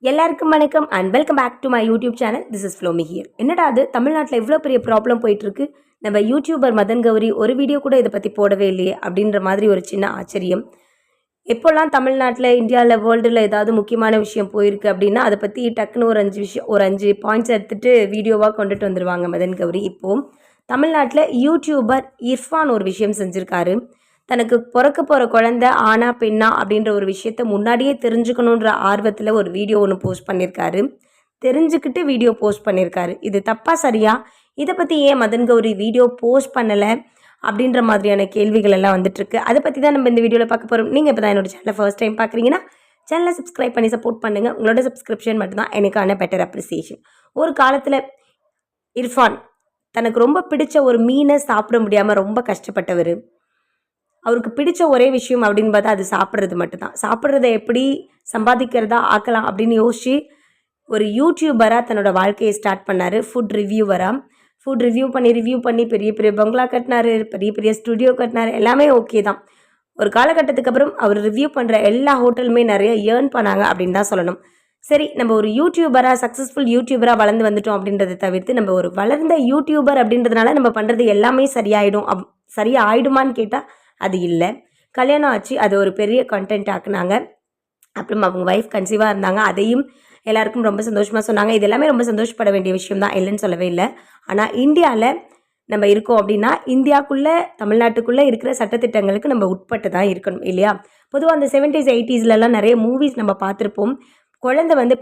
எல்லாருக்கும் வணக்கம் and welcome back to my YouTube channel. This is Flomi here. என்னடா அது தமிழ்நாட்டில் இவ்வளோ பெரிய ப்ராப்ளம் போயிட்டுருக்கு, நம்ம யூடியூபர் மதன் கௌரி ஒரு வீடியோ கூட இதை பற்றி போடவே இல்லையே அப்படின்ற மாதிரி ஒரு சின்ன ஆச்சரியம். எப்போல்லாம் தமிழ்நாட்டில், இந்தியாவில், வேர்ல்டில் ஏதாவது முக்கியமான விஷயம் போயிருக்கு அப்படின்னா அதை பற்றி டக்குன்னு ஒரு அஞ்சு பாயிண்ட்ஸ் எடுத்துகிட்டு வீடியோவாக கொண்டுட்டு வந்துடுவாங்க மதன் கௌரி. இப்போது தமிழ்நாட்டில் யூடியூபர் இர்ஃபான் ஒரு விஷயம் செஞ்சுருக்காரு. தனக்கு பிறக்க போகிற குழந்தை ஆனா பெண்ணா அப்படின்ற ஒரு விஷயத்த முன்னாடியே தெரிஞ்சுக்கணுன்ற ஆர்வத்தில் ஒரு வீடியோ ஒன்று போஸ்ட் பண்ணியிருக்காரு. தெரிஞ்சுக்கிட்டு வீடியோ போஸ்ட் பண்ணியிருக்காரு. இது தப்பா சரியா? இதை பற்றி ஏன் மதன் கௌரி வீடியோ போஸ்ட் பண்ணலை அப்படின்ற மாதிரியான கேள்விகள் எல்லாம் வந்துட்டுருக்கு. அதை பற்றி தான் நம்ம இந்த வீடியோவில் பார்க்க போகிறோம். நீங்கள் இப்போ தான் என்னோட சேனலை ஃபர்ஸ்ட் டைம் பார்க்குறீங்கன்னா சேனலை சப்ஸ்கிரைப் பண்ணி சப்போர்ட் பண்ணுங்கள். உங்களோட சப்ஸ்கிரிப்ஷன் மட்டும்தான் எனக்கான பெட்டர் அப்ரிசியேஷன். ஒரு காலத்தில் இர்ஃபான் தனக்கு ரொம்ப பிடிச்ச ஒரு மீனை சாப்பிட முடியாமல் ரொம்ப கஷ்டப்பட்டவர். அவருக்கு பிடிச்ச ஒரே விஷயம் அப்படின்னு பார்த்தா அது சாப்பிட்றது மட்டும்தான். சாப்பிட்றத எப்படி சம்பாதிக்கிறதா ஆக்கலாம் அப்படின்னு யோசிச்சு ஒரு யூடியூபராக தன்னோட வாழ்க்கையை ஸ்டார்ட் பண்ணார். ஃபுட் ரிவ்யூ பண்ணி பெரிய பெரிய பங்களா கட்டினார், பெரிய பெரிய ஸ்டுடியோ கட்டினார். எல்லாமே ஓகே தான். ஒரு காலகட்டத்துக்கு அப்புறம் அவர் ரிவ்யூ பண்ணுற எல்லா ஹோட்டலுமே நிறைய ஏர்ன் பண்ணாங்க அப்படின்னு தான் சொல்லணும். சரி, நம்ம ஒரு யூடியூபராக, சக்ஸஸ்ஃபுல் யூடியூபராக வளர்ந்து வந்துட்டோம் அப்படின்றத தவிர்த்து நம்ம ஒரு வளர்ந்த யூடியூபர் அப்படின்றதுனால நம்ம பண்ணுறது எல்லாமே சரியாயிடுமான்னு கேட்டால் அது இல்லை. கல்யாணம் ஆச்சு, அது ஒரு பெரிய கண்டென்ட் ஆக்குனாங்க. அப்புறம் அவங்க ஒய்ஃப் கன்சீவாக இருந்தாங்க. அதையும் எல்லாருக்கும் ரொம்ப சந்தோஷமாக சொன்னாங்க. இது எல்லாமே ரொம்ப சந்தோஷப்பட வேண்டிய விஷயம் தான், இல்லைன்னு சொல்லவே இல்லை. ஆனால் இந்தியாவில் நம்ம இருக்கோம் அப்படின்னா இந்தியாவுக்குள்ளே, தமிழ்நாட்டுக்குள்ளே இருக்கிற சட்டத்திட்டங்களுக்கு நம்ம உட்பட்டு தான் இருக்கணும் இல்லையா? பொதுவாக அந்த 70s 80sலலாம் நிறைய மூவிஸ் நம்ம பார்த்துருப்போம். குழந்தை வந்து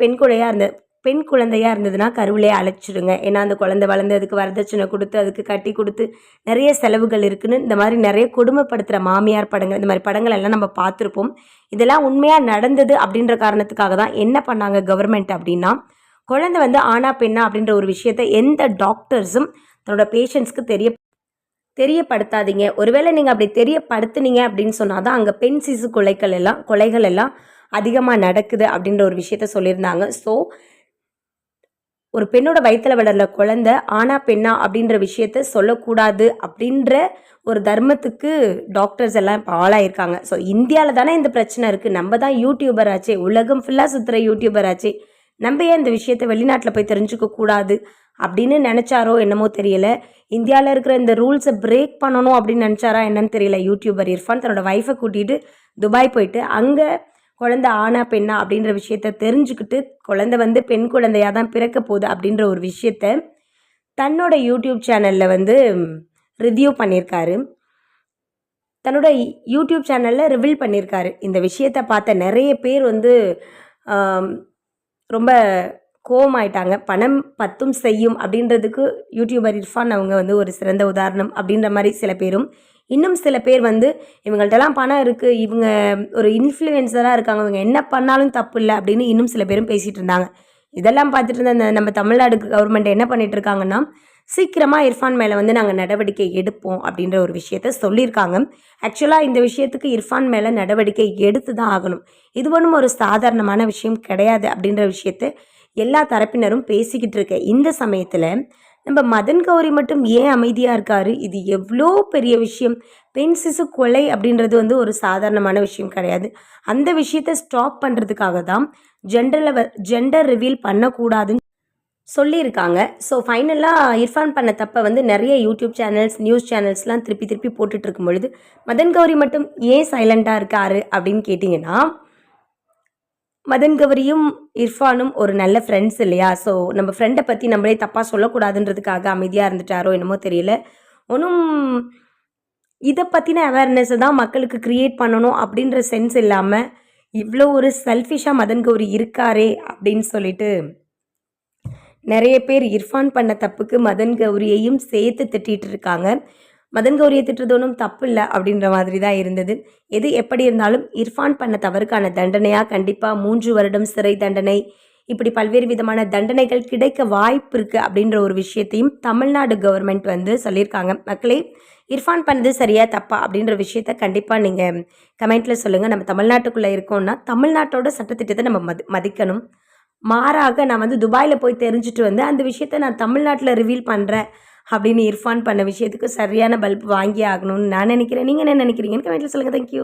பெண் குழந்தையாக இருந்ததுன்னா கருவிலே அழைச்சிடுங்க. ஏன்னா அந்த குழந்தை வளர்ந்து அதுக்கு வரதட்சணை கொடுத்து அதுக்கு கட்டி கொடுத்து நிறைய செலவுகள் இருக்குன்னு இந்த மாதிரி நிறைய கொடுமைப்படுத்துகிற மாமியார் படங்கள், இந்த மாதிரி படங்கள் எல்லாம் நம்ம பார்த்துருப்போம். இதெல்லாம் உண்மையாக நடந்தது அப்படின்ற காரணத்துக்காக தான் என்ன பண்ணாங்க கவர்மெண்ட் அப்படின்னா, குழந்தை வந்து ஆனா பெண்ணா அப்படின்ற ஒரு விஷயத்தை எந்த டாக்டர்ஸும் தன்னோட பேஷண்ட்ஸ்க்கு தெரியப்படுத்தாதீங்க. ஒருவேளை நீங்கள் அப்படி தெரியப்படுத்துனீங்க அப்படின்னு சொன்னால் தான் அங்கே பெண் சிசு கொலைகள் எல்லாம் அதிகமாக நடக்குது அப்படின்ற ஒரு விஷயத்த சொல்லியிருந்தாங்க. ஸோ ஒரு பெண்ணோட வயிற்றில் வளர்ற குழந்தை ஆனா பெண்ணா அப்படின்ற விஷயத்த சொல்லக்கூடாது அப்படின்ற ஒரு தர்மத்துக்கு டாக்டர்ஸ் எல்லாம் இப்போ ஆளாயிருக்காங்க. ஸோ இந்தியாவில் தானே இந்த பிரச்சனை இருக்குது. நம்ம தான் யூடியூபர் ஆச்சே, உலகம் ஃபுல்லாக சுற்றுற யூடியூபர் ஆச்சே, நம்ம ஏன் இந்த விஷயத்த வெளிநாட்டில் போய் தெரிஞ்சுக்க கூடாது அப்படின்னு நினச்சாரோ என்னமோ தெரியல. இந்தியாவில் இருக்கிற இந்த ரூல்ஸை பிரேக் பண்ணணும் அப்படின்னு நினச்சாரா என்னன்னு தெரியல. யூடியூபர் இர்ஃபான் தன்னோட ஒய்ஃபை கூட்டிகிட்டு துபாய் போயிட்டு அங்கே குழந்தை ஆனா பெண்ணா அப்படின்ற விஷயத்த தெரிஞ்சுக்கிட்டு, குழந்தை வந்து பெண் குழந்தையாக தான் பிறக்க போகுது அப்படின்ற ஒரு விஷயத்த தன்னோட யூடியூப் சேனலில் வந்து ரிவ்யூ பண்ணியிருக்காரு. தன்னோட யூடியூப் சேனலில் ரிவீல் பண்ணியிருக்காரு. இந்த விஷயத்தை பார்த்த நிறைய பேர் வந்து ரொம்ப கோவமாயிட்டாங்க. பணம் பத்தும் செய்யும் அப்படின்றதுக்கு யூடியூபர் இர்ஃபான் அவங்க வந்து ஒரு சிறந்த உதாரணம் அப்படின்ற மாதிரி சில பேரும், இன்னும் சில பேர் வந்து இவங்கள்ட்டலாம் பணம் இருக்குது, இவங்க ஒரு இன்ஃப்ளூயன்சராக இருக்காங்க, இவங்க என்ன பண்ணாலும் தப்பு இல்லை அப்படின்னு இன்னும் சில பேரும் பேசிகிட்டு இருந்தாங்க. இதெல்லாம் பார்த்துட்டு இருந்த நம்ம தமிழ்நாடு கவர்மெண்ட் என்ன பண்ணிகிட்டு இருக்காங்கன்னா, சீக்கிரமாக இர்ஃபான் மேலே வந்து நாங்கள் நடவடிக்கை எடுப்போம் அப்படின்ற ஒரு விஷயத்த சொல்லியிருக்காங்க. ஆக்சுவலாக இந்த விஷயத்துக்கு இர்ஃபான் மேலே நடவடிக்கை எடுத்து தான் ஆகணும். இது ஒன்றும் ஒரு சாதாரணமான விஷயம் கிடையாது அப்படின்ற விஷயத்த எல்லா தரப்பினரும் பேசிக்கிட்டு இருக்க இந்த சமயத்தில் நம்ம மதன் கௌரி மட்டும் ஏன் அமைதியாக இருக்காரு? இது எவ்வளோ பெரிய விஷயம். பெண் சிசு கொலை அப்படின்றது வந்து ஒரு சாதாரணமான விஷயம் கிடையாது. அந்த விஷயத்தை ஸ்டாப் பண்ணுறதுக்காக தான் ஜெண்டர் ரிவீல் பண்ணக்கூடாதுன்னு சொல்லியிருக்காங்க. ஸோ ஃபைனலாக இர்ஃபான் பண்ண தப்பை வந்து நிறைய யூடியூப் சேனல்ஸ், நியூஸ் சேனல்ஸ்லாம் திருப்பி போட்டுட்டு இருக்கும் பொழுது மதன் கௌரி மட்டும் ஏன் சைலண்ட்டாக இருக்காரு அப்படின்னு கேட்டிங்கன்னா, மதன் கௌரியும் இர்ஃபானும் ஒரு நல்ல ஃப்ரெண்ட்ஸ் இல்லையா? ஸோ நம்ம ஃப்ரெண்டை பற்றி நம்மளே தப்பாக சொல்லக்கூடாதுன்றதுக்காக அமைதியாக இருந்துட்டாரோ என்னமோ தெரியல. ஒன்றும் இதை பற்றின அவேர்னஸை தான் மக்களுக்கு க்ரியேட் பண்ணணும் அப்படின்ற சென்ஸ் இல்லாமல் இவ்வளோ ஒரு செல்ஃபிஷாக மதன் கௌரி இருக்காரே அப்படின்னு சொல்லிட்டு நிறைய பேர் இர்ஃபான் பண்ண தப்புக்கு மதன் கௌரியையும் சேர்த்து திட்டிகிட்டு இருக்காங்க. மதன் கௌரியை திட்டுறது ஒன்றும் தப்பு இல்லை அப்படின்ற மாதிரி தான் இருந்தது. எது எப்படி இருந்தாலும் இர்ஃபான் பண்ண தவறுக்கான தண்டனையாக கண்டிப்பாக 3 வருடம் சிறை தண்டனை, இப்படி பல்வேறு விதமான தண்டனைகள் கிடைக்க வாய்ப்பு இருக்குது அப்படின்ற ஒரு விஷயத்தையும் தமிழ்நாடு கவர்மெண்ட் வந்து சொல்லியிருக்காங்க. மக்களே, இர்ஃபான் பண்ணது சரியா தப்பா அப்படின்ற விஷயத்த கண்டிப்பாக நீங்கள் கமெண்ட்டில் சொல்லுங்கள். நம்ம தமிழ்நாட்டுக்குள்ளே இருக்கோம்னா தமிழ்நாட்டோட சட்டத்திட்டத்தை நம்ம மதிக்கணும். மாறாக நான் வந்து துபாயில் போய் தெரிஞ்சுட்டு வந்து அந்த விஷயத்த நான் தமிழ்நாட்டில் ரிவீல் பண்ணுறேன் அப்படின்னு இர்ஃபான் பண்ண விஷயத்துக்கு சரியான பல்ப் வாங்கி ஆகணும்னு நான் நினைக்கிறேன். நீங்கள் என்ன நினைக்கிறீங்கன்னு கமெண்ட்டில் சொல்லுங்கள். தேங்க்யூ.